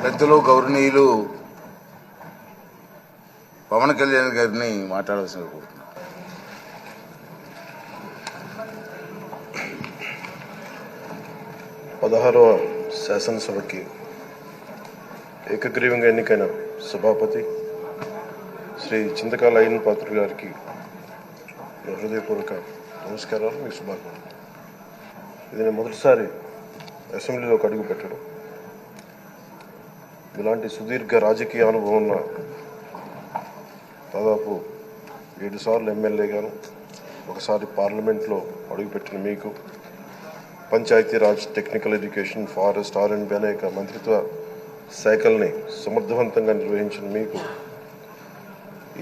పెద్దలు గౌరవనీయులు పవన్ కళ్యాణ్ గారిని మాట్లాడాల్సిన కోరుతున్నాను. పదహారవ శాసనసభకి ఏకగ్రీవంగా ఎన్నికైన సభాపతి శ్రీ చింతకాయల అయ్యన్న పాత్రుడు గారికి హృదయపూర్వక నమస్కారాలు, మీ శుభాకాంక్షలు. ఇది నేను మొదటిసారి అసెంబ్లీలోకి అడుగు పెట్టడం. ఇలాంటి సుదీర్ఘ రాజకీయ అనుభవం ఉన్న దాదాపు 7 సార్లు ఎమ్మెల్యేగాను, ఒకసారి పార్లమెంట్లో అడుగుపెట్టిన మీకు, Panchayati Raj, technical education, forest, R&B అనేక మంత్రిత్వ శాఖల్ని సమర్థవంతంగా నిర్వహించిన మీకు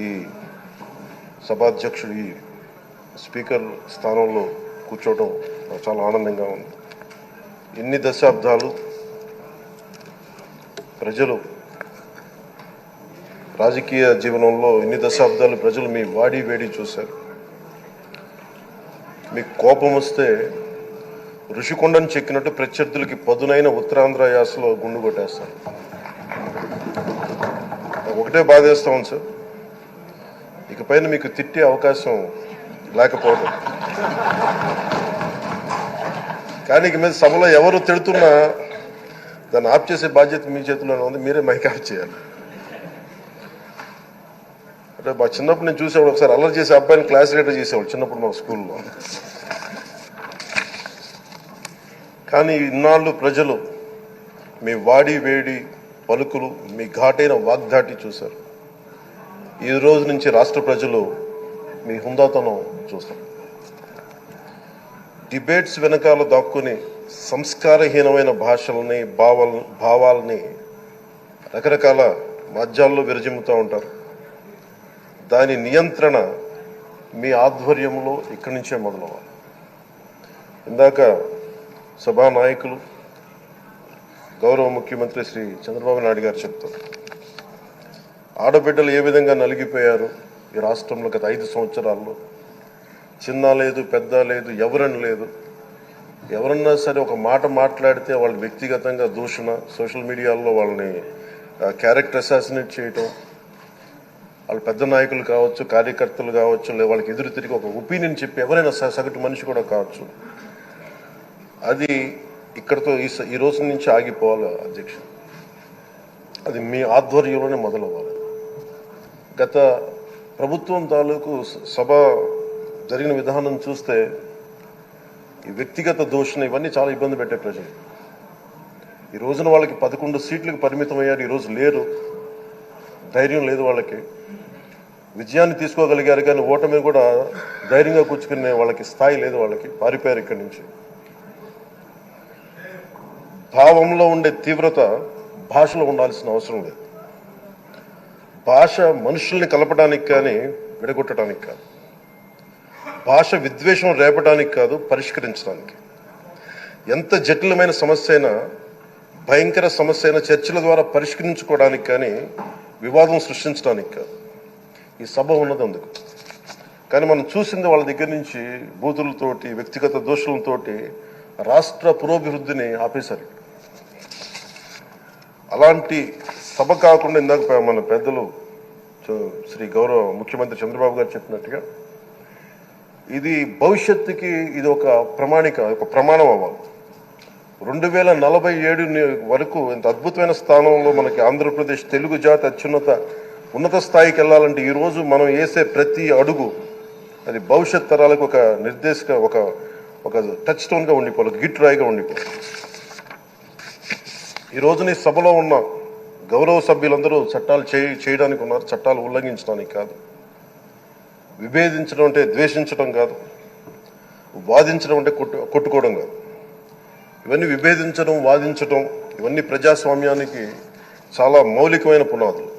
ఈ సభాధ్యక్షుడు, ఈ స్పీకర్ స్థానంలో కూర్చోవడం నాకు చాలా ఆనందంగా ఉంది. ఇన్ని దశాబ్దాలు ప్రజలు రాజకీయ జీవనంలో ఇన్ని దశాబ్దాలు ప్రజలు మీ వాడి వేడి చూశారు. మీకు కోపం వస్తే ఋషికొండను చెక్కినట్టు ప్రత్యర్థులకి పదునైన ఉత్తరాంధ్ర యాసలో గుండు కొట్టేస్తారు. ఒకటే బాధేస్తా ఉంది సార్, ఇకపైన మీకు తిట్టే అవకాశం లేకపోవడం. కానీ ఇక మీద సభలో ఎవరు తిడుతున్నా దాన్ని ఆఫ్ చేసే బాధ్యత మీ చేతిలోనే ఉంది. మీరే మైక్ ఆఫ్ చేయాలి. అంటే మా చిన్నప్పుడు నేను చూసేవాడు, ఒకసారి అల్లరి చేసే అబ్బాయిని క్లాస్ లీడర్ చేసేవాడు చిన్నప్పుడు మా స్కూల్లో. కానీ ఇన్నాళ్ళు ప్రజలు మీ వాడి వేడి పలుకులు, మీ ఘాటైన వాగ్దాటి చూశారు. ఈ రోజు నుంచి రాష్ట్ర ప్రజలు మీ హుందాతనం చూస్తారు. డిబేట్స్ వెనకాల దాక్కుని సంస్కారహీనమైన భాషల్ని, భావాలని రకరకాల మాధ్యాల్లో విరజిమ్ముతూ ఉంటారు. దాని నియంత్రణ మీ ఆధ్వర్యంలో ఇక్కడి నుంచే మొదలవ్వాలి. ఇందాక సభానాయకులు గౌరవ ముఖ్యమంత్రి శ్రీ చంద్రబాబు నాయుడు గారు చెప్తారు, ఆడబిడ్డలు ఏ విధంగా నలిగిపోయారు ఈ రాష్ట్రంలో గత 5 సంవత్సరాల్లో. చిన్న లేదు, పెద్ద లేదు, ఎవరని లేదు. ఎవరన్నా సరే ఒక మాట మాట్లాడితే వాళ్ళు వ్యక్తిగతంగా దూషణ, సోషల్ మీడియాలో వాళ్ళని క్యారెక్టర్ అసాసినేట్ చేయటం, వాళ్ళు పెద్ద నాయకులు కావచ్చు, కార్యకర్తలు కావచ్చు, లేదా వాళ్ళకి ఎదురు తిరిగి ఒక ఒపీనియన్ చెప్పి ఎవరైనా సగటు మనిషి కూడా కావచ్చు. అది ఇక్కడతో ఈ రోజు నుంచి ఆగిపోవాలి అధ్యక్ష. అది మీ ఆధ్వర్యంలోనే మొదలవ్వాలి. గత ప్రభుత్వం తాలూకు సభ జరిగిన విధానం చూస్తే ఈ వ్యక్తిగత దూషణ ఇవన్నీ చాలా ఇబ్బంది పెట్టే ప్రజలు. ఈ రోజున వాళ్ళకి 11 సీట్లకు పరిమితం అయ్యారు, ఈరోజు లేరు. ధైర్యం లేదు వాళ్ళకి. విజయాన్ని తీసుకోగలిగారు కానీ ఓటమిని కూడా ధైర్యంగా కూర్చుకునే వాళ్ళకి స్థాయి లేదు. వాళ్ళకి పారిపోయారు ఇక్కడి నుంచి. భావంలో ఉండే తీవ్రత భాషలో ఉండాల్సిన అవసరం లేదు. భాష మనుషుల్ని కలపడానికి కానీ విడగొట్టడానికి కాదు. భాష విద్వేషం రేపడానికి కాదు, పరిష్కరించడానికి. ఎంత జటిలమైన సమస్య అయినా, భయంకర సమస్య అయినా చర్చల ద్వారా పరిష్కరించుకోవడానికి కానీ వివాదం సృష్టించడానికి కాదు. ఈ సభ ఉన్నది అందుకు. కానీ మనం చూసింది వాళ్ళ దగ్గర నుంచి బూతులతోటి, వ్యక్తిగత దోషులతోటి రాష్ట్ర పురోభివృద్ధిని ఆపేశారు. అలాంటి సభ కాకుండా ఇందాక మన పెద్దలు శ్రీ గౌరవ ముఖ్యమంత్రి చంద్రబాబు గారు చెప్పినట్టుగా ఇది భవిష్యత్తుకి ఇది ఒక ప్రమాణం అవ్వాలి. 2047 వరకు ఇంత అద్భుతమైన స్థానంలో మనకి ఆంధ్రప్రదేశ్ తెలుగు జాతి ఉన్నత స్థాయికి వెళ్ళాలంటే ఈరోజు మనం వేసే ప్రతి అడుగు అది భవిష్యత్ తరాలకు ఒక నిర్దేశక ఒక టచ్ స్టోన్గా ఉండిపోవాలి, గిట్ రాయిగా ఉండిపోవాలి. ఈ రోజున ఈ సభలో ఉన్న గౌరవ సభ్యులందరూ చట్టాలు చేయడానికి ఉన్నారు, చట్టాలు ఉల్లంఘించడానికి కాదు. విభేదించడం అంటే ద్వేషించడం కాదు, వాదించడం అంటే కొట్టుకోవడం కాదు. ఇవన్నీ విభేదించడం, వాదించడం ఇవన్నీ ప్రజాస్వామ్యానికి చాలా మౌలికమైన పునాదులు.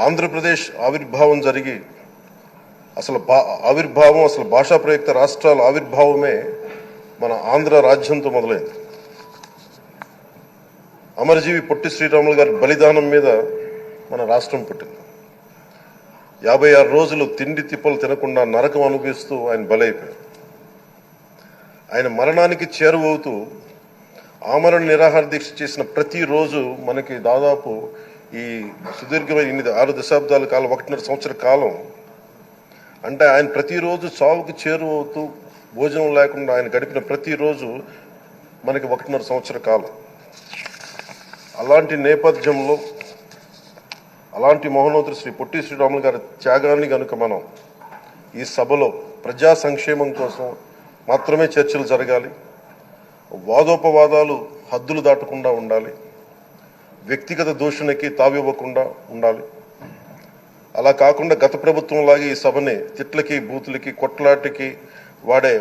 ఆంధ్రప్రదేశ్ ఆవిర్భావం జరిగి అసలు భాషా ప్రయుక్త రాష్ట్రాల ఆవిర్భావమే మన ఆంధ్ర రాజ్యంతో మొదలైంది. అమరజీవి పొట్టి శ్రీరాములు గారి బలిదానం మీద మన రాష్ట్రం పుట్టింది. 56 రోజులు తిండి తిప్పలు తినకుండా నరకం అనుభవిస్తూ ఆయన బలైపోయారు. ఆయన మరణానికి చేరువవుతూ ఆమరణ నిరాహార దీక్ష చేసిన ప్రతిరోజు మనకి దాదాపు ఈ సుదీర్ఘమైన 6 దశాబ్దాల కాలం 1.5 సంవత్సర కాలం అంటే ఆయన ప్రతిరోజు చావుకి చేరువవుతూ భోజనం లేకుండా ఆయన గడిపిన ప్రతిరోజు మనకి 1.5 సంవత్సర కాలం. అలాంటి నేపథ్యంలో అలాంటి మహోన్నతుడు శ్రీ పొట్టి శ్రీరాములు గారి త్యాగాన్ని కనుక మనం ఈ సభలో ప్రజా సంక్షేమం కోసం మాత్రమే చర్చలు జరగాలి, వాదోపవాదాలు హద్దులు దాటకుండా ఉండాలి, వ్యక్తిగత దూషణకి తావివ్వకుండా ఉండాలి. అలా కాకుండా గత ప్రభుత్వం లాగే ఈ సభని తిట్లకి బూతులకి కొట్లాటకి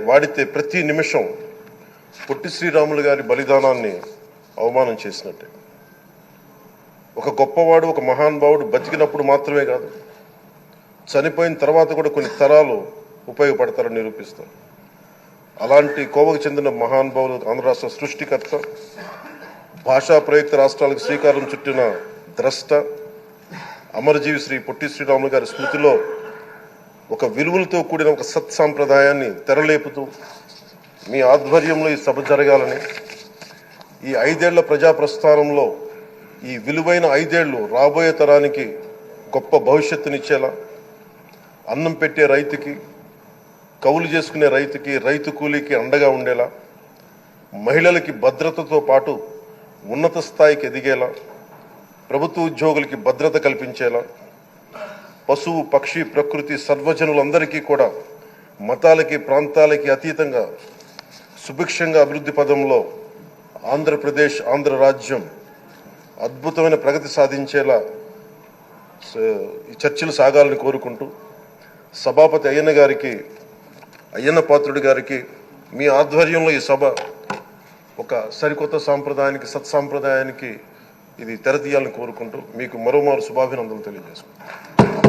వాడితే ప్రతి నిమిషం పొట్టి శ్రీరాములు గారి బలిదానాన్ని అవమానం చేసినట్టే. ఒక గొప్పవాడు ఒక మహానుభావుడు బతికినప్పుడు మాత్రమే కాదు, చనిపోయిన తర్వాత కూడా కొన్ని తరాలు ఉపయోగపడతారని నిరూపిస్తారు. అలాంటి కోవకు చెందిన మహానుభావులు ఆంధ్ర రాష్ట్ర సృష్టికర్త, భాషా ప్రయుక్త రాష్ట్రాలకు శ్రీకారం చుట్టిన ద్రష్ట, అమరజీవి శ్రీ పొట్టి శ్రీరాములు గారి స్మృతిలో ఒక విలువలతో కూడిన ఒక సత్సాంప్రదాయాన్ని తెరలేపుతూ మీ ఆధ్వర్యంలో ఈ సభ జరగాలని, ఈ 5 ఏళ్ల ప్రజా ప్రస్థానంలో ఈ విలువైన 5 ఏళ్లు రాబోయే తరానికి గొప్ప భవిష్యత్తునిచ్చేలా, అన్నం పెట్టే రైతుకి, కౌలు చేసుకునే రైతుకి, రైతు కూలీకి అండగా ఉండేలా, మహిళలకి భద్రతతో పాటు ఉన్నత స్థాయికి ఎదిగేలా, ప్రభుత్వ ఉద్యోగులకి భద్రత కల్పించేలా, పశువు పక్షి ప్రకృతి సర్వజనులందరికీ కూడా మతాలకి ప్రాంతాలకి అతీతంగా సుభిక్షంగా అభివృద్ధి పదంలో ఆంధ్రప్రదేశ్ ఆంధ్ర రాజ్యం అద్భుతమైన ప్రగతి సాధించేలా ఈ చర్చలు సాగాలని కోరుకుంటూ, సభాపతి అయ్యన్న పాత్రుడి గారికి మీ ఆధ్వర్యంలో ఈ సభ ఒక సరికొత్త సాంప్రదాయానికి సత్సాంప్రదాయానికి ఇది తెరతీయాలని కోరుకుంటూ మీకు మరోమారు శుభాభినందనలు తెలియజేసుకుంటాను.